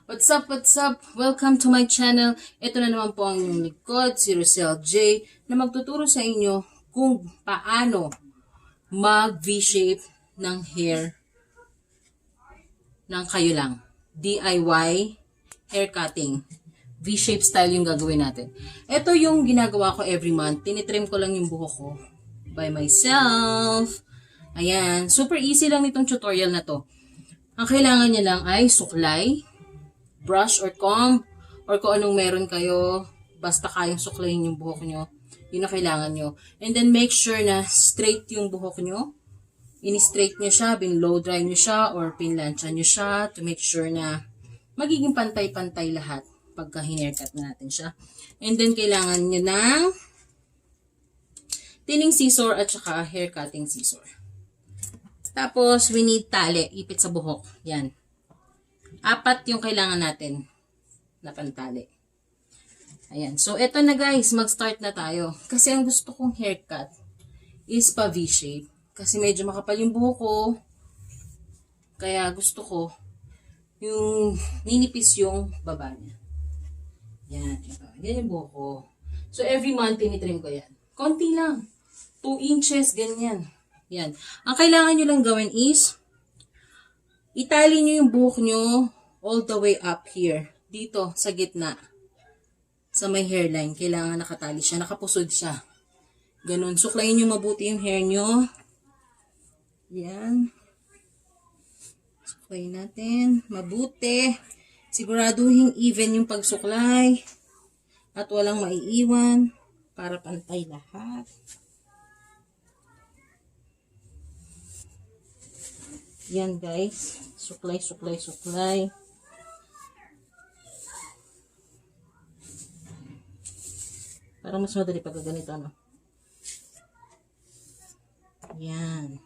What's up, what's up? Welcome to my channel. Ito na naman po ang inyong likod, si Rosel J, na magtuturo sa inyo kung paano mag V-shape ng hair ng kayo lang. DIY hair cutting. V-shape style yung gagawin natin. Ito yung ginagawa ko every month. Tinitrim ko lang yung buhok ko by myself. Ayan. Super easy lang itong tutorial na to. Ang kailangan niya lang ay suklay, brush or comb, or kung anong meron kayo, basta kayang suklayin yung buhok nyo, yun na kailangan nyo. And then make sure na straight yung buhok nyo. In-straight nyo siya, bin-low dry nyo siya, or pinlansya nyo siya to make sure na magiging pantay-pantay lahat pagka hinercut na natin siya. And then kailangan nyo ng thinning scissor at saka hair cutting scissor. Tapos, we need tali, ipit sa buhok. Yan. 4 yung kailangan natin na pantali. Ayan. So, eto na guys. Mag-start na tayo. Kasi ang gusto kong haircut is pa V-shape. Kasi medyo makapal yung buhok ko. Kaya gusto ko yung ninipis yung baba niya. Yan. Ito. Yan yung buhok ko. So, every month tinitrim ko yan. Konti lang. 2 inches, ganyan. Yan. Ang kailangan nyo lang gawin is itali nyo yung buhok nyo all the way up here. Dito, sa gitna. Sa may hairline. Kailangan nakatali siya. Nakapusod siya. Ganun. Suklayin nyo mabuti yung hair nyo. Yan. Suklayin natin. Mabuti. Siguraduhin even yung pagsuklay. At walang maiiwan. Para pantay lahat. Yan guys. Suklay, suklay, suklay. Para mas madali pag ganito, no? Yan.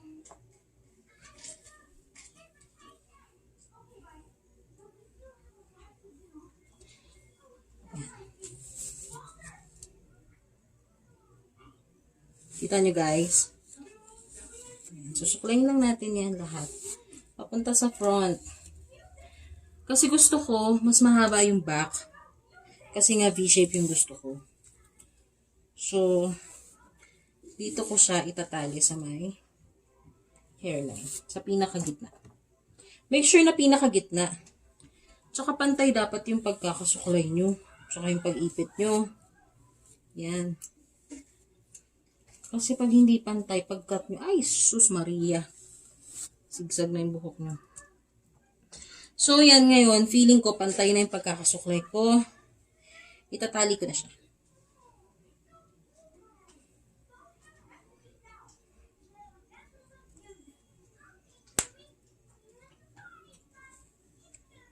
Kita nyo guys. Susuklayin lang natin yan lahat. Papunta sa front. Kasi gusto ko, mas mahaba yung back. Kasi nga V-shape yung gusto ko. So, dito ko siya itatali sa may hairline. Sa pinakagitna. Make sure na pinakagitna. Tsaka pantay dapat yung pagkakasuklay nyo. Tsaka yung pag-ipit nyo. Yan. Kasi pag hindi pantay, pag-cut nyo, ay, sus Maria. Sigsag na yung buhok nyo. So, yan ngayon, feeling ko pantay na yung pagkakasuklay ko. Itatali ko na siya.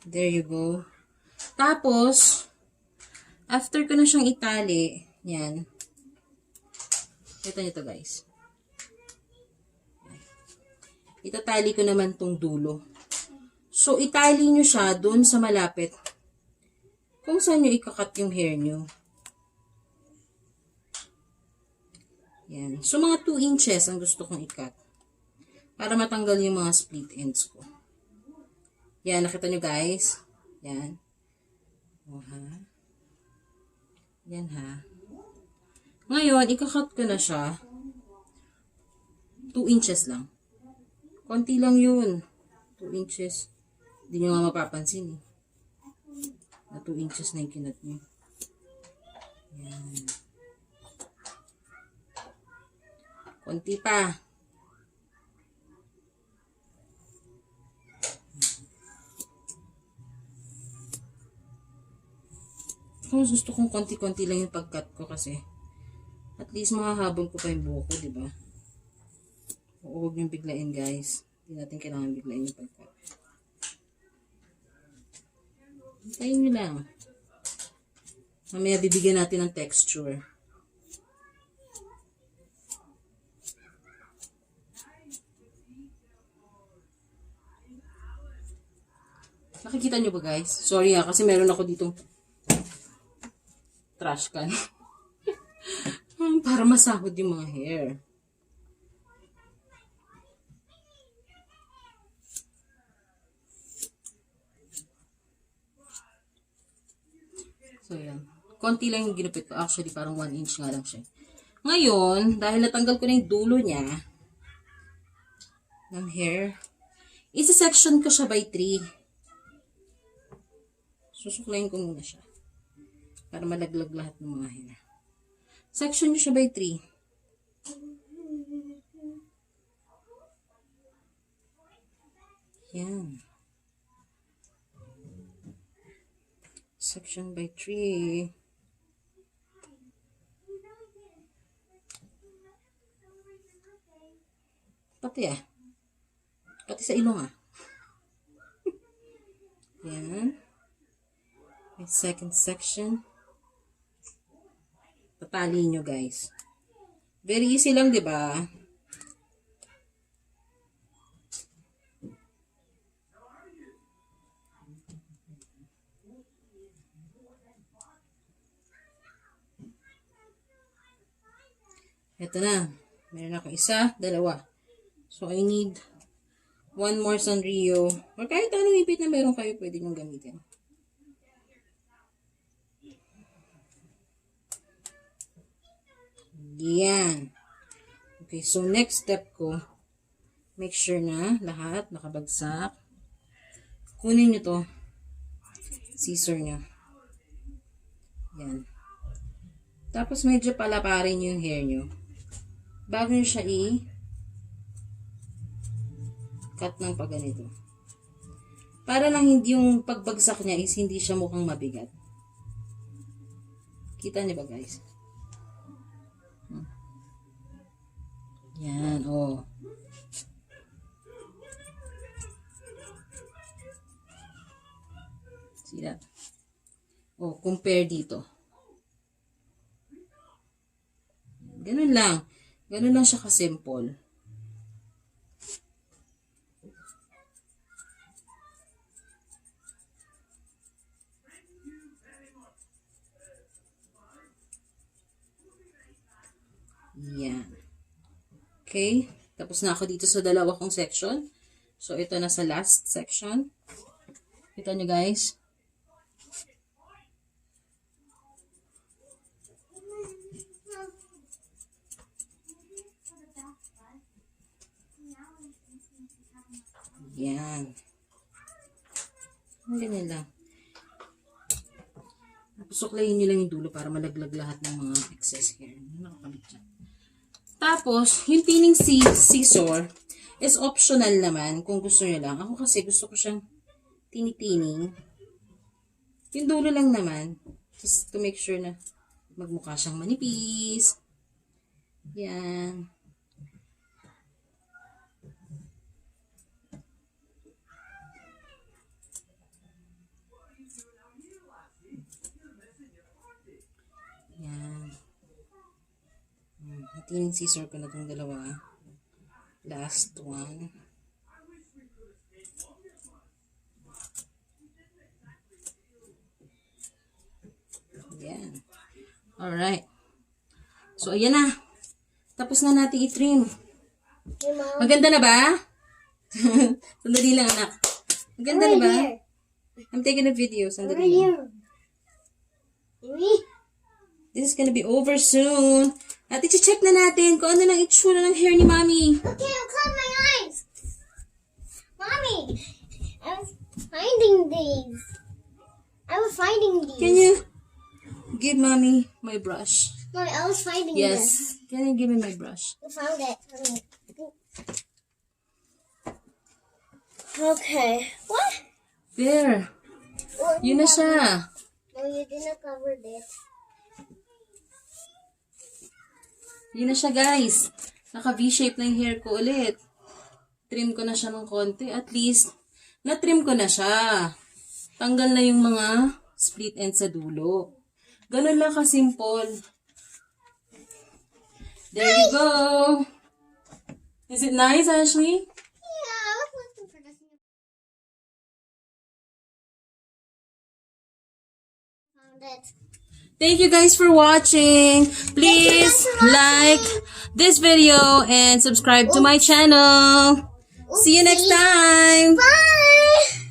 There you go. Tapos, after ko na siyang itali, yan. Ito nyo to guys. Itatali ko naman tong dulo. So, itali nyo siya dun sa malapit. Kung saan nyo ikakat yung hair nyo. Yan. So, mga 2 inches ang gusto kong ikat. Para matanggal yung mga split ends ko. Yan. Nakita nyo guys? Yan. O ha. Yan ha. Ngayon, ikakat ko na siya. 2 inches lang. Konti lang yun. 2 inches. Hindi nyo nga mapapansin eh. Na 2 inches na yung kinat nyo. Yan. Konti pa. Kung gusto kong konti-konti lang yung pag-cut ko kasi at least mahahabol ko pa yung buhok ko, diba? Oo, huwag niyong biglain, guys. Hindi natin kailangan biglain yung pagkat. Hintayin nyo lang. Mamaya bibigyan natin ng texture. Nakikita nyo ba, guys? Sorry kasi meron ako ditong trash can. Para masahod yung mga hair. So, yan. Konti lang yung ginupit ko. Actually, parang 1 inch nga lang siya. Ngayon, dahil natanggal ko na yung dulo niya, ng hair, isa-section ko siya by 3. Susuklayin ko muna siya. Para malaglag lahat ng mga hair. Section nyo siya by 3. Yan. Section by 3. Pati Pati sa ilong Yan. May second section. Tatali nyo guys. Very easy lang, di ba? Ito na. Meron ako isa, dalawa. So, I need 1 more Sanrio. Or kahit anong ipit na meron kayo, pwede nyo gamitin. Yan. Okay, so next step ko, make sure na lahat nakabagsak. Kunin nyo to. Scissor nyo. Yan. Tapos medyo palaparin yung hair nyo. Bago nyo siya cut ng pagganito. Para lang hindi yung pagbagsak niya is hindi siya mukhang mabigat. Kita niyo ba guys? Yan, See that? Compare dito. Ganun lang. Ganun lang siya ka-simple. Yan. Okay. Tapos na ako dito sa dalawa kong section. So, ito na sa last section. Kita nyo guys. Yan. Ganyan lang. Suklayin nyo lang yung dulo para malaglag lahat ng mga excess hair. Nakakabit dyan. Tapos, yung tining scissor is optional naman kung gusto nyo lang. Ako kasi gusto ko siyang tinitining. Yung dulo lang naman. Just to make sure na magmukha siyang manipis. Yan. Yan. Tining scissor ko na itong dalawa. Last one. Yan. Alright. So, ayan na. Tapos na natin i-trim. Maganda na ba? Sandali lang, anak. Maganda na ba? I'm taking a video. Sandali lang. This is gonna be over soon. At i-check na natin kung ano lang itsura ng hair ni Mommy. Okay, I'll close my eyes. Mommy, I was finding these. Can you give Mommy my brush? Mommy, I was finding Yes. this. Can you give me my brush? I found it. Okay. What? There. Yun na siya. No, you didn't cover this. Yun na siya, guys. Naka V-shape na yung hair ko ulit. Trim ko na siya ng konti. At least, na-trim ko na siya. Tanggal na yung mga split ends sa dulo. Ganun lang ka-simple. There you go. Is it nice, Ashley? Yeah, I was looking for this. Found it. Thank you guys for watching. Please like this video and subscribe to my channel. See you next time. Bye.